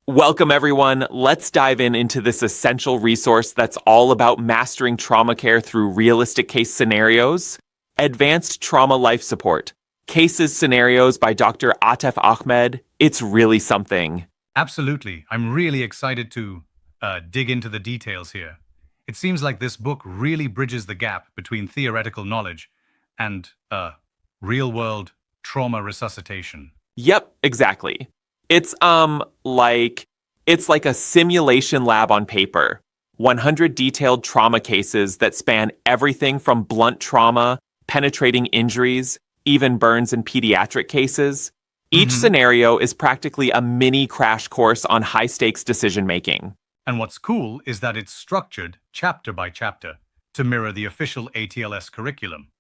Welcome, everyone. Let's dive into this essential resource that's all about mastering trauma care through realistic case scenarios. Advanced Trauma Life Support. Cases Scenarios by Dr. Atef Ahmed. It's really something. Absolutely. I'm really excited to dig into the details here. It seems like this book really bridges the gap between theoretical knowledge and real-world trauma resuscitation. Yep, exactly. It's like a simulation lab on paper. 100 detailed trauma cases that span everything from blunt trauma, penetrating injuries, even burns and pediatric cases. Each Mhm. scenario is practically a mini crash course on high-stakes decision-making. And what's cool is that it's structured chapter by chapter to mirror the official ATLS curriculum.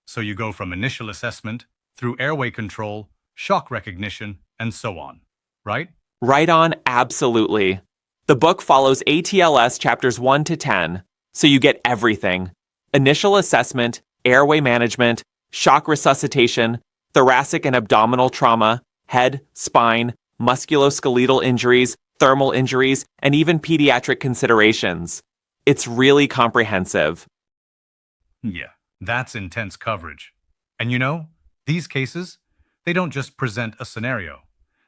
So you go from initial assessment through airway control, shock recognition, and so on, right? Right on, absolutely. The book follows ATLS chapters 1 to 10, so you get everything. Initial assessment, airway management, shock resuscitation, thoracic and abdominal trauma, head, spine, musculoskeletal injuries, thermal injuries, and even pediatric considerations. It's really comprehensive. Yeah, that's intense coverage. And these cases, they don't just present a scenario.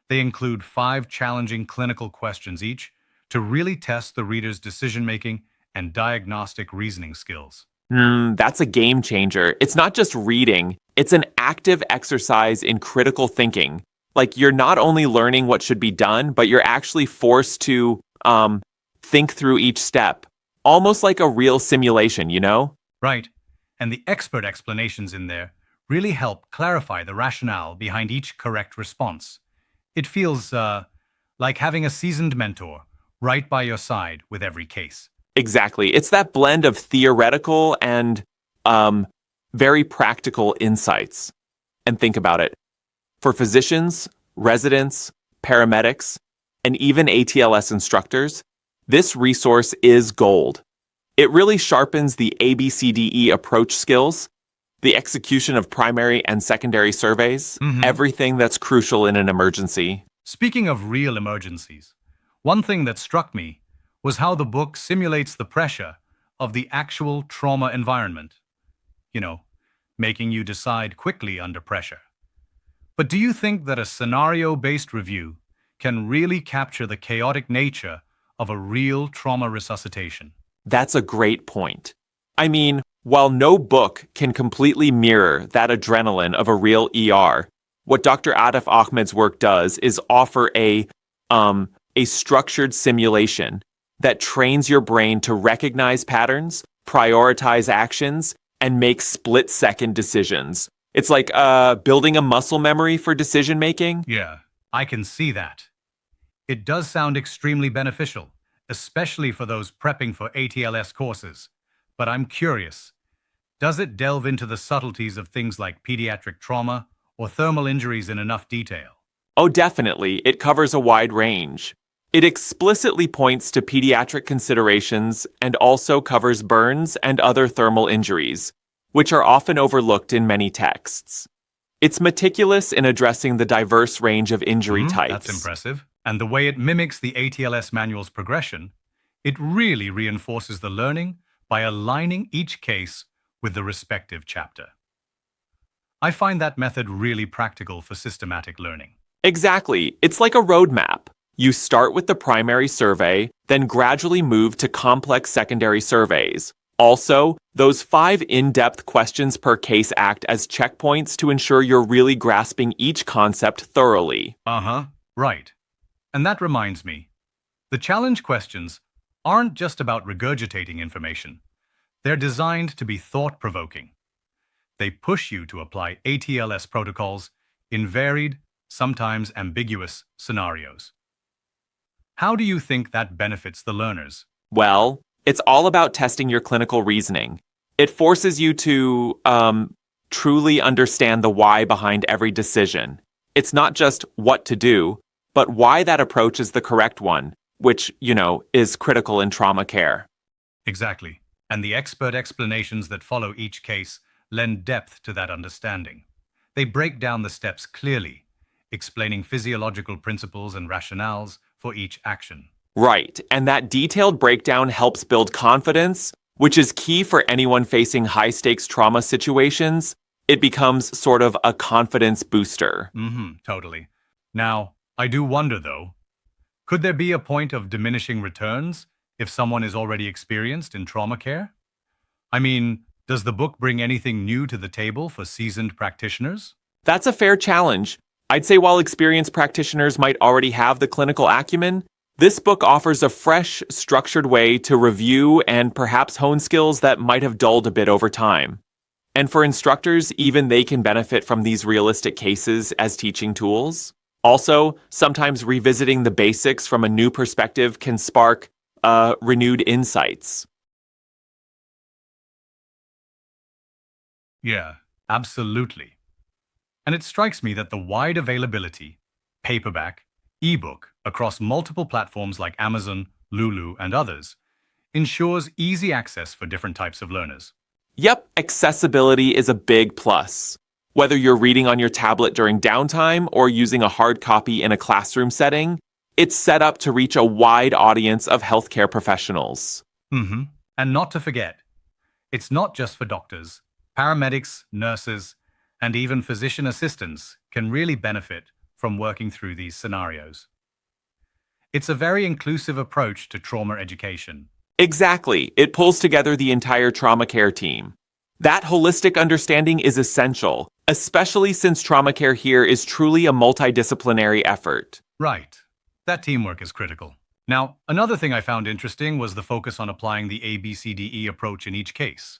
They include 5 challenging clinical questions each to really test the reader's decision-making and diagnostic reasoning skills. That's a game changer. It's not just reading, it's an active exercise in critical thinking. Like, you're not only learning what should be done, but you're actually forced to think through each step. Almost like a real simulation, you know? Right. And the expert explanations in there really help clarify the rationale behind each correct response. It feels like having a seasoned mentor right by your side with every case. Exactly. It's that blend of theoretical and very practical insights. And think about it. For physicians, residents, paramedics, and even ATLS instructors, this resource is gold. It really sharpens the ABCDE approach skills, the execution of primary and secondary surveys, everything that's crucial in an emergency. Speaking of real emergencies, one thing that struck me was how the book simulates the pressure of the actual trauma environment. You know, making you decide quickly under pressure. But do you think that a scenario-based review can really capture the chaotic nature of a real trauma resuscitation? That's a great point. I mean, while no book can completely mirror that adrenaline of a real ER, what Dr. Atef Ahmed's work does is offer a structured simulation that trains your brain to recognize patterns, prioritize actions, and make split-second decisions. It's like building a muscle memory for decision-making. Yeah, I can see that. It does sound extremely beneficial, especially for those prepping for ATLS courses. But I'm curious, does it delve into the subtleties of things like pediatric trauma or thermal injuries in enough detail? Oh, definitely. It covers a wide range. It explicitly points to pediatric considerations and also covers burns and other thermal injuries, which are often overlooked in many texts. It's meticulous in addressing the diverse range of injury types. That's impressive. And the way it mimics the ATLS manual's progression, it really reinforces the learning by aligning each case with the respective chapter. I find that method really practical for systematic learning. Exactly. It's like a roadmap. You start with the primary survey, then gradually move to complex secondary surveys. Also, those 5 in-depth questions per case act as checkpoints to ensure you're really grasping each concept thoroughly. Right. And that reminds me, the challenge questions aren't just about regurgitating information. They're designed to be thought-provoking. They push you to apply ATLS protocols in varied, sometimes ambiguous scenarios. How do you think that benefits the learners? Well, it's all about testing your clinical reasoning. It forces you to truly understand the why behind every decision. It's not just what to do, but why that approach is the correct one, which, is critical in trauma care. Exactly. And the expert explanations that follow each case lend depth to that understanding. They break down the steps clearly, explaining physiological principles and rationales for each action. Right, and that detailed breakdown helps build confidence, which is key for anyone facing high-stakes trauma situations. It becomes sort of a confidence booster. Totally. Now, I do wonder though, could there be a point of diminishing returns if someone is already experienced in trauma care? I mean, does the book bring anything new to the table for seasoned practitioners? That's a fair challenge. I'd say while experienced practitioners might already have the clinical acumen, this book offers a fresh, structured way to review and perhaps hone skills that might have dulled a bit over time. And for instructors, even they can benefit from these realistic cases as teaching tools. Also, sometimes revisiting the basics from a new perspective can spark renewed insights. Yeah, absolutely. And it strikes me that the wide availability, paperback, ebook across multiple platforms like Amazon, Lulu, and others ensures easy access for different types of learners. Yep, accessibility is a big plus. Whether you're reading on your tablet during downtime or using a hard copy in a classroom setting, it's set up to reach a wide audience of healthcare professionals. And not to forget, it's not just for doctors. Paramedics, nurses, and even physician assistants can really benefit from working through these scenarios. It's a very inclusive approach to trauma education. Exactly. It pulls together the entire trauma care team. That holistic understanding is essential, especially since trauma care here is truly a multidisciplinary effort. Right. That teamwork is critical. Now, another thing I found interesting was the focus on applying the ABCDE approach in each case.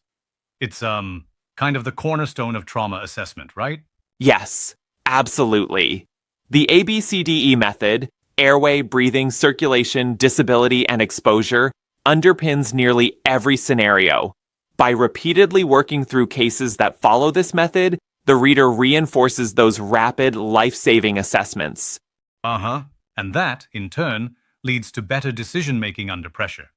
It's kind of the cornerstone of trauma assessment, right? Yes, absolutely. The ABCDE method, airway, breathing, circulation, disability, and exposure, underpins nearly every scenario. By repeatedly working through cases that follow this method, the reader reinforces those rapid, life-saving assessments. And that, in turn, leads to better decision-making under pressure.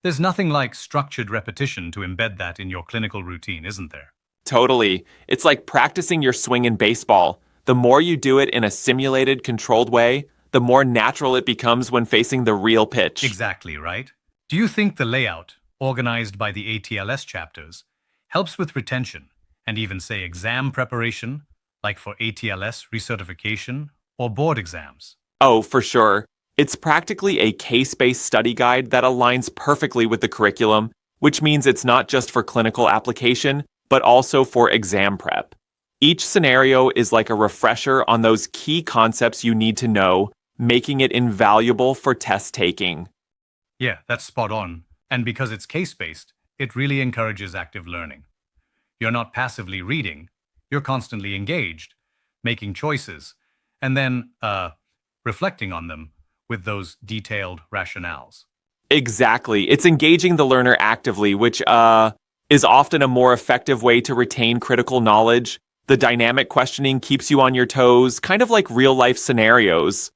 There's nothing like structured repetition to embed that in your clinical routine, isn't there? Totally. It's like practicing your swing in baseball. The more you do it in a simulated, controlled way, the more natural it becomes when facing the real pitch. Exactly, right? Do you think the layout, organized by the ATLS chapters, helps with retention and even, say, exam preparation, like for ATLS recertification or board exams? Oh, for sure. It's practically a case-based study guide that aligns perfectly with the curriculum, which means it's not just for clinical application, but also for exam prep. Each scenario is like a refresher on those key concepts you need to know, making it invaluable for test taking. Yeah, that's spot on. And because it's case-based, it really encourages active learning. You're not passively reading, you're constantly engaged, making choices, and then reflecting on them with those detailed rationales. Exactly. It's engaging the learner actively, which is often a more effective way to retain critical knowledge. The dynamic questioning keeps you on your toes, kind of like real-life scenarios.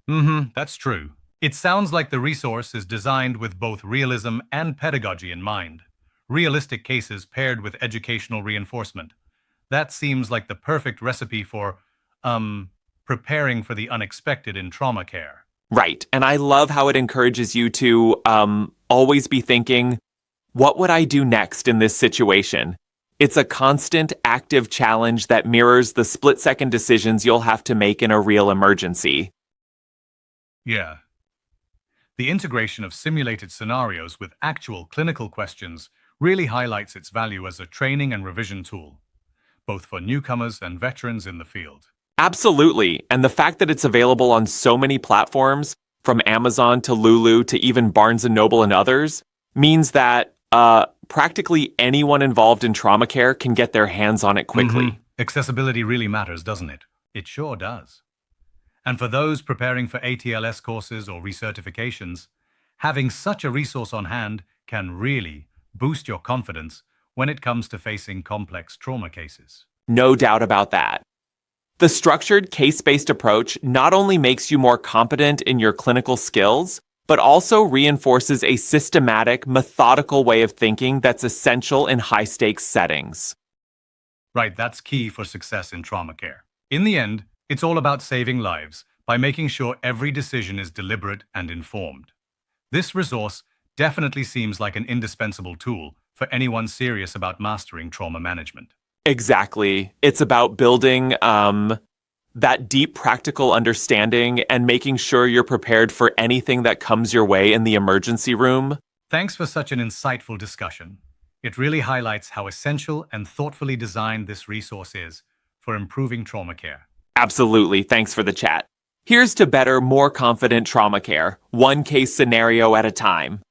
That's true. It sounds like the resource is designed with both realism and pedagogy in mind. Realistic cases paired with educational reinforcement. That seems like the perfect recipe for, preparing for the unexpected in trauma care. Right. And I love how it encourages you to always be thinking, what would I do next in this situation? It's a constant, active challenge that mirrors the split-second decisions you'll have to make in a real emergency. Yeah. The integration of simulated scenarios with actual clinical questions really highlights its value as a training and revision tool, both for newcomers and veterans in the field. Absolutely. And the fact that it's available on so many platforms, from Amazon to Lulu to even Barnes & Noble and others, means that practically anyone involved in trauma care can get their hands on it quickly. Accessibility really matters, doesn't it? It sure does. And for those preparing for ATLS courses or recertifications, having such a resource on hand can really boost your confidence when it comes to facing complex trauma cases. No doubt about that. The structured, case-based approach not only makes you more competent in your clinical skills, but also reinforces a systematic, methodical way of thinking that's essential in high-stakes settings. Right, that's key for success in trauma care. In the end, It's all about saving lives by making sure every decision is deliberate and informed. This resource definitely seems like an indispensable tool for anyone serious about mastering trauma management. Exactly. It's about building that deep practical understanding and making sure you're prepared for anything that comes your way in the emergency room. Thanks for such an insightful discussion. It really highlights how essential and thoughtfully designed this resource is for improving trauma care. Absolutely. Thanks for the chat. Here's to better, more confident trauma care, one case scenario at a time.